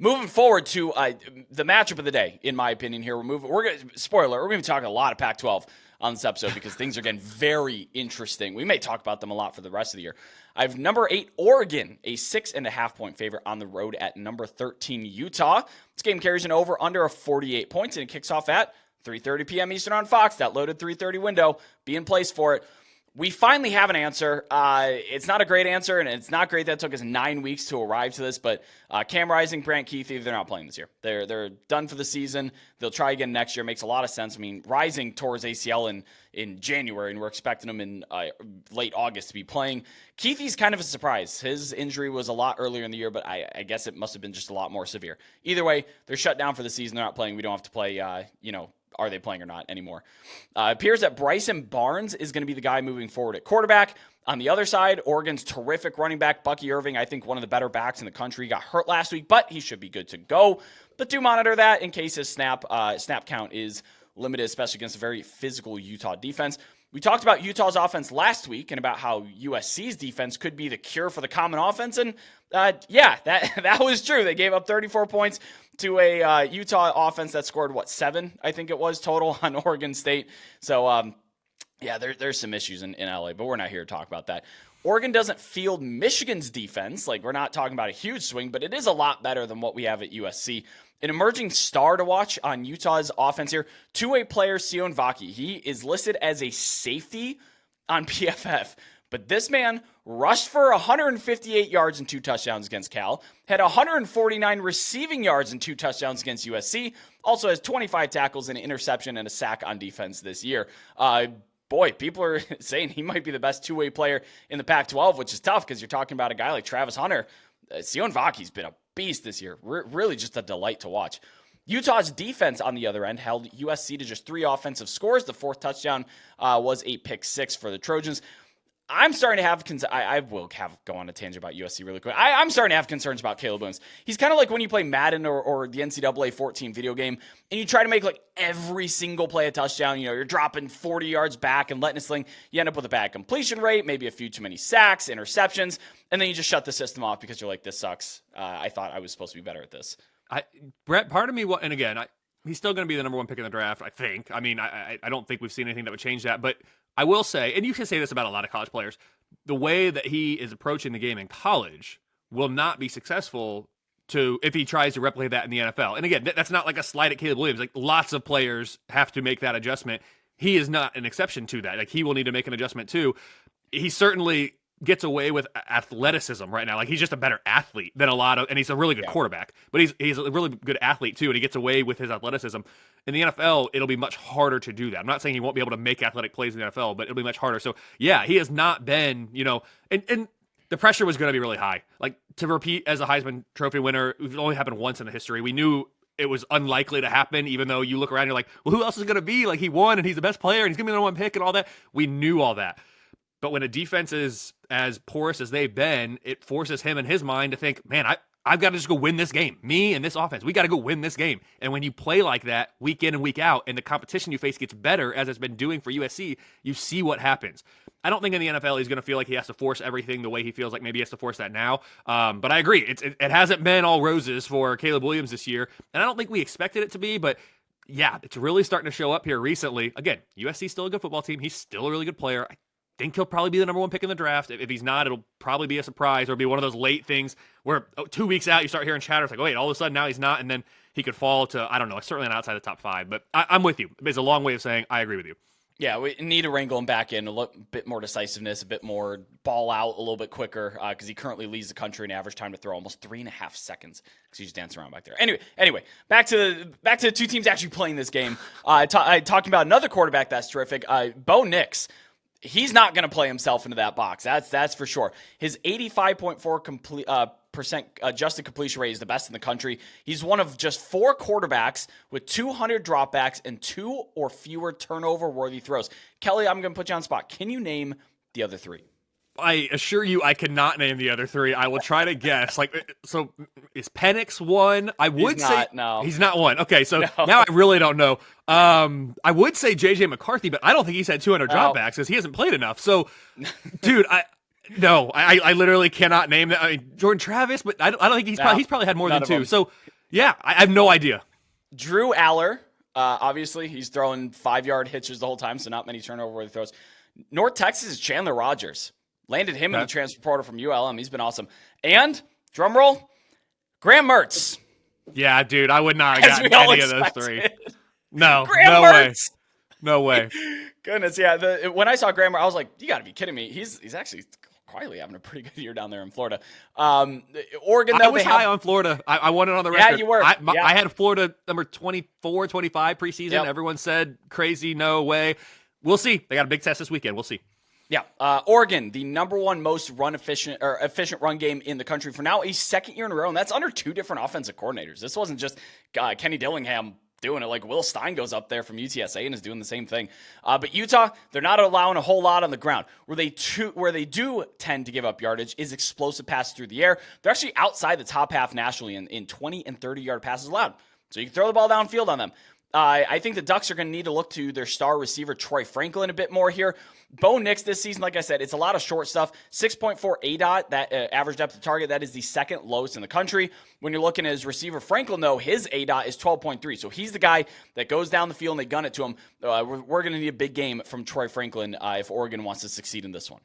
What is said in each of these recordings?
Moving forward to the matchup of the day, in my opinion. Here we're going to spoiler. We're going to be talking a lot of Pac-12 on this episode because things are getting very interesting. We may talk about them a lot for the rest of the year. I have number 8 Oregon, a 6.5 point favorite on the road at number 13 Utah. This game carries an over under of 48 points, and it kicks off at 3:30 p.m. Eastern on Fox. That loaded 3:30 window. Be in place for it. We finally have an answer. It's not a great answer, and it's not great that it took us 9 weeks to arrive to this, but Cam Rising, Brant Keithy, they're not playing this year. They're done for the season. They'll try again next year. Makes a lot of sense. I mean, Rising tore his ACL in January, and we're expecting him in late August to be playing. Keithy's kind of a surprise. His injury was a lot earlier in the year, but I guess it must have been just a lot more severe. Either way, they're shut down for the season. They're not playing. We don't have to play, are they playing or not anymore? Appears that Bryson Barnes is going to be the guy moving forward at quarterback. On the other side, Oregon's terrific running back, Bucky Irving, I think one of the better backs in the country, got hurt last week, but he should be good to go. But do monitor that in case his snap count is limited, especially against a very physical Utah defense. We talked about Utah's offense last week and about how USC's defense could be the cure for the common offense, and that was true. They gave up 34 points to a Utah offense that scored, 7, I think it was, total on Oregon State. So, there's some issues in LA, but we're not here to talk about that. Oregon doesn't field Michigan's defense. Like, we're not talking about a huge swing, but it is a lot better than what we have at USC. An emerging star to watch on Utah's offense here, two-way player Sion Vaki. He is listed as a safety on PFF. But this man rushed for 158 yards and 2 touchdowns against Cal, had 149 receiving yards and 2 touchdowns against USC, also has 25 tackles and an interception and a sack on defense this year. People are saying he might be the best two-way player in the Pac-12, which is tough because you're talking about a guy like Travis Hunter. Sion Vaki's been a beast this year. Really just a delight to watch. Utah's defense, on the other end, held USC to just 3 offensive scores. The 4th touchdown was a pick 6 for the Trojans. I'm starting to have I will go on a tangent about USC really quick. I'm starting to have concerns about Caleb Williams. He's kind of like when you play Madden or the NCAA 14 video game, and you try to make like every single play a touchdown. You know, you're dropping 40 yards back and letting it sling. You end up with a bad completion rate, maybe a few too many sacks, interceptions, and then you just shut the system off because you're like, this sucks. I thought I was supposed to be better at this. Brett, part of me, and again, he's still going to be the number 1 pick in the draft, I think. I mean, I don't think we've seen anything that would change that, but I will say, and you can say this about a lot of college players, the way that he is approaching the game in college will not be successful if he tries to replicate that in the NFL. And again, that's not like a slight at Caleb Williams. Like, lots of players have to make that adjustment. He is not an exception to that. Like, he will need to make an adjustment too. He certainly gets away with athleticism right now. Like, he's just a better athlete than a lot of, and he's a really good quarterback, but he's a really good athlete too, and he gets away with his athleticism. In the NFL, it'll be much harder to do that. I'm not saying he won't be able to make athletic plays in the NFL, but it'll be much harder. So yeah, he has not been, and the pressure was going to be really high. Like, to repeat as a Heisman Trophy winner, it only happened once in the history. We knew it was unlikely to happen, even though you look around and you're like, well, who else is it going to be? Like, he won and he's the best player and he's going to be the number 1 pick and all that. We knew all that. But when a defense is as porous as they've been, it forces him in his mind to think, man, I've got to just go win this game. Me and this offense, we got to go win this game. And when you play like that week in and week out, and the competition you face gets better, as it's been doing for USC, you see what happens. I don't think in the NFL he's going to feel like he has to force everything the way he feels like maybe he has to force that now. But I agree. It hasn't been all roses for Caleb Williams this year. And I don't think we expected it to be, but yeah, it's really starting to show up here recently. Again, USC's still a good football team. He's still a really good player. I think he'll probably be the number 1 pick in the draft. If he's not, it'll probably be a surprise or be one of those late things where 2 weeks out you start hearing chatter. It's like, oh, wait, all of a sudden now he's not, and then he could fall to, I don't know, certainly not outside the top 5. But I'm with you. It's a long way of saying I agree with you. Yeah, we need to wrangle him back in, a bit more decisiveness, a bit more ball out a little bit quicker, because he currently leads the country in average time to throw almost 3.5 seconds because he's dancing around back there. Anyway, back to the two teams actually playing this game. Talking about another quarterback that's terrific, Bo Nix. He's not going to play himself into that box. That's for sure. His 85.4% adjusted completion rate is the best in the country. He's one of just 4 quarterbacks with 200 dropbacks and 2 or fewer turnover-worthy throws. Kelly, I'm going to put you on the spot. Can you name the other 3? I assure you I cannot name the other 3. I will try to guess. So is Penix one? I would say no. He's not one. Okay, so now I really don't know. I would say JJ McCarthy, but I don't think he's had 200 dropbacks because he hasn't played enough. So, dude, No, I literally cannot name that. I mean, Jordan Travis, but I don't think he's probably had more than two. So yeah, I have no idea. Drew Aller, obviously, he's throwing 5-yard hitches the whole time, so not many turnover-worthy throws. North Texas is Chandler Rogers. Landed him in the transfer portal from ULM. He's been awesome. And, drum roll, Graham Mertz. Yeah, dude, I would not have gotten any of those three. No, Graham no Mertz. way. No way. Goodness, yeah. When I saw Graham Mertz, I was like, you got to be kidding me. He's actually quietly having a pretty good year down there in Florida. Oregon, though, I was high on Florida. I won it on the record. Yeah, you were. I had Florida number 24, 25 preseason. Yep. Everyone said crazy, no way. We'll see. They got a big test this weekend. We'll see. Yeah, Oregon, the number one most efficient run game in the country for now a second year in a row, and that's under 2 different offensive coordinators. This wasn't just Kenny Dillingham doing it. Like Will Stein goes up there from UTSA and is doing the same thing. But Utah, they're not allowing a whole lot on the ground. Where they do tend to give up yardage is explosive passes through the air. They're actually outside the top half nationally in 20 and 30-yard passes allowed. So you can throw the ball downfield on them. I think the Ducks are going to need to look to their star receiver, Troy Franklin, a bit more here. Bo Nix this season, like I said, it's a lot of short stuff. 6.4 ADOT, that average depth of target, that is the second lowest in the country. When you're looking at his receiver, Franklin, though, his ADOT is 12.3. So he's the guy that goes down the field and they gun it to him. We're going to need a big game from Troy Franklin if Oregon wants to succeed in this one.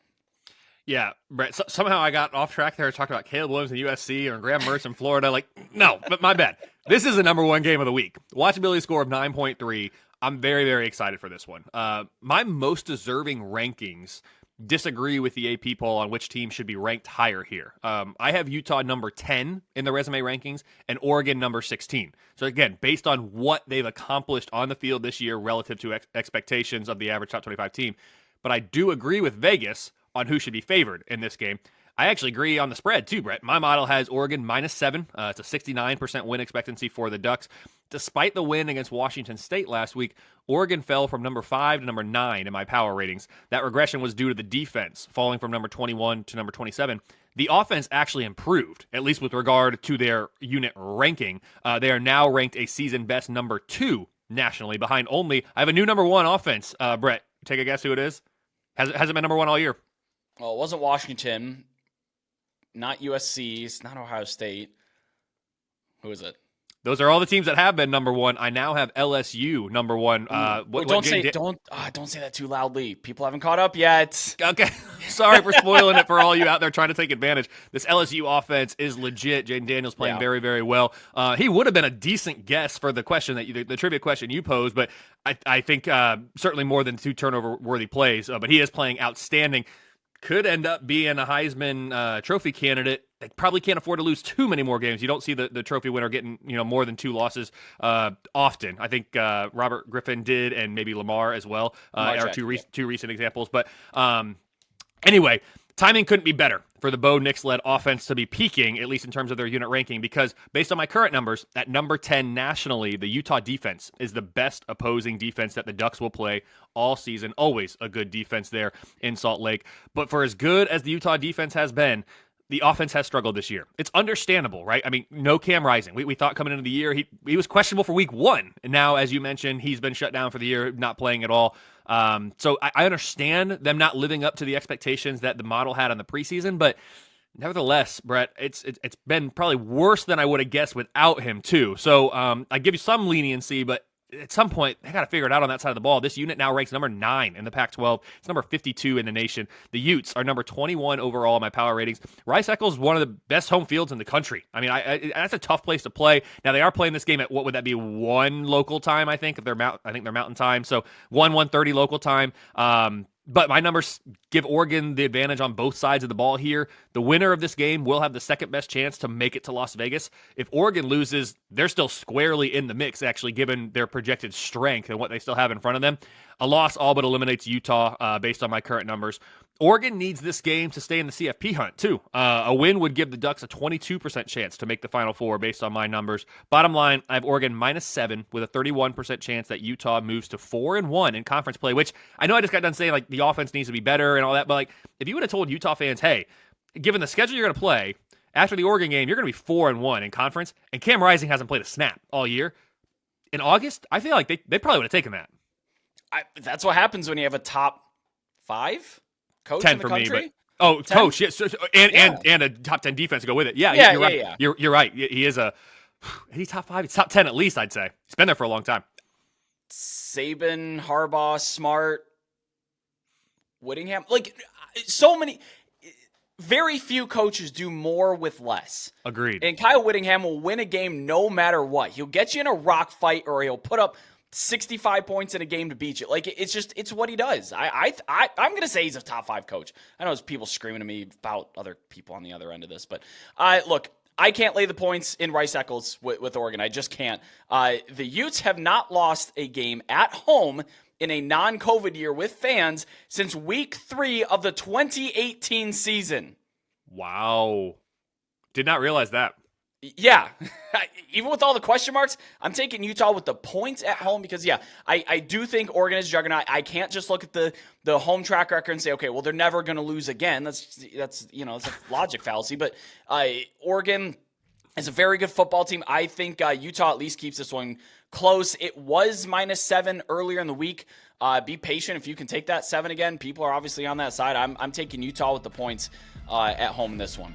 Yeah, Brett, somehow I got off track there talking about Caleb Williams in USC or Graham Mertz in Florida. Like, no, but my bad. This is the number one game of the week. Watchability score of 9.3. I'm very, very excited for this one. My most deserving rankings disagree with the AP poll on which team should be ranked higher here. I have Utah number 10 in the resume rankings and Oregon number 16. So again, based on what they've accomplished on the field this year relative to expectations of the average top 25 team. But I do agree with Vegas on who should be favored in this game. I actually agree on the spread too, Brett. My model has Oregon -7. It's a 69% win expectancy for the Ducks. Despite the win against Washington State last week, Oregon fell from number 5 to number 9 in my power ratings. That regression was due to the defense, falling from number 21 to number 27. The offense actually improved, at least with regard to their unit ranking. They are now ranked a season best number 2 nationally, behind only, I have a new number 1 offense. Brett, take a guess who it is? Hasn't been number 1 all year. Well, it wasn't Washington, not USC, it's not Ohio State. Who is it? Those are all the teams that have been number 1. I now have LSU number 1. Don't say that too loudly. People haven't caught up yet. Okay, sorry for spoiling it for all you out there trying to take advantage. This LSU offense is legit. Jaden Daniels playing very, very well. He would have been a decent guess for the question that the trivia question you posed, but I think certainly more than 2 turnover-worthy plays. But he is playing outstanding. Could end up being a Heisman Trophy candidate. They probably can't afford to lose too many more games. You don't see the trophy winner getting more than 2 losses often. I think Robert Griffin did, and maybe Lamar as well are two recent examples. But anyway, timing couldn't be better for the Bo Nix-led offense to be peaking, at least in terms of their unit ranking, because based on my current numbers, at number 10 nationally, the Utah defense is the best opposing defense that the Ducks will play all season. Always a good defense there in Salt Lake. But for as good as the Utah defense has been, the offense has struggled this year. It's understandable, right? I mean, no Cam Rising. We thought coming into the year, he was questionable for week 1. And now, as you mentioned, he's been shut down for the year, not playing at all. So I understand them not living up to the expectations that the model had on the preseason, but nevertheless, Brett, it's been probably worse than I would have guessed without him too. So I give you some leniency, but at some point, they got to figure it out on that side of the ball. This unit now ranks number 9 in the Pac-12. It's number 52 in the nation. The Utes are number 21 overall in my power ratings. Rice-Eccles is one of the best home fields in the country. I mean, that's a tough place to play. Now, they are playing this game at, what would that be, 1 local time, I think? I think they're Mountain Time. So 1:30 local time. But my numbers give Oregon the advantage on both sides of the ball here. The winner of this game will have the second best chance to make it to Las Vegas. If Oregon loses, they're still squarely in the mix, actually, given their projected strength and what they still have in front of them. A loss all but eliminates Utah based on my current numbers. Oregon needs this game to stay in the CFP hunt, too. A win would give the Ducks a 22% chance to make the Final Four based on my numbers. Bottom line, I have Oregon -7 with a 31% chance that Utah moves to 4-1 in conference play, which I know I just got done saying, like, the offense needs to be better and all that, but, like, if you would have told Utah fans, hey, given the schedule you're going to play, after the Oregon game, you're going to be 4-1 in conference, and Cam Rising hasn't played a snap all year. In August, I feel like they probably would have taken that. That's what happens when you have a top 5 coach 10 in the for country. Me, Oh, 10? coach, yes, and a top 10 defense to go with it. Yeah, Yeah, you're right. yeah. You're right. He is he's top 5. He's top 10 at least, I'd say. He's been there for a long time. Saban, Harbaugh, Smart, Whittingham, like so many. Very few coaches do more with less. Agreed. And Kyle Whittingham will win a game no matter what. He'll get you in a rock fight, or he'll put up 65 points in a game to beat you. Like, it's what he does. I'm going to say he's a top 5 coach. I know there's people screaming at me about other people on the other end of this, but look, I can't lay the points in Rice-Eccles with Oregon. I just can't. The Utes have not lost a game at home in a non-COVID year with fans since week 3 of the 2018 season. Wow. Did not realize that. Yeah. Even with all the question marks, I'm taking Utah with the points at home because, I do think Oregon is a juggernaut. I can't just look at the home track record and say, okay, well, they're never going to lose again. That's it's a logic fallacy. But Oregon is a very good football team. I think Utah at least keeps this one close. It was -7 earlier in the week. Be patient if you can take that 7 again. People are obviously on that side. I'm taking Utah with the points at home in this one.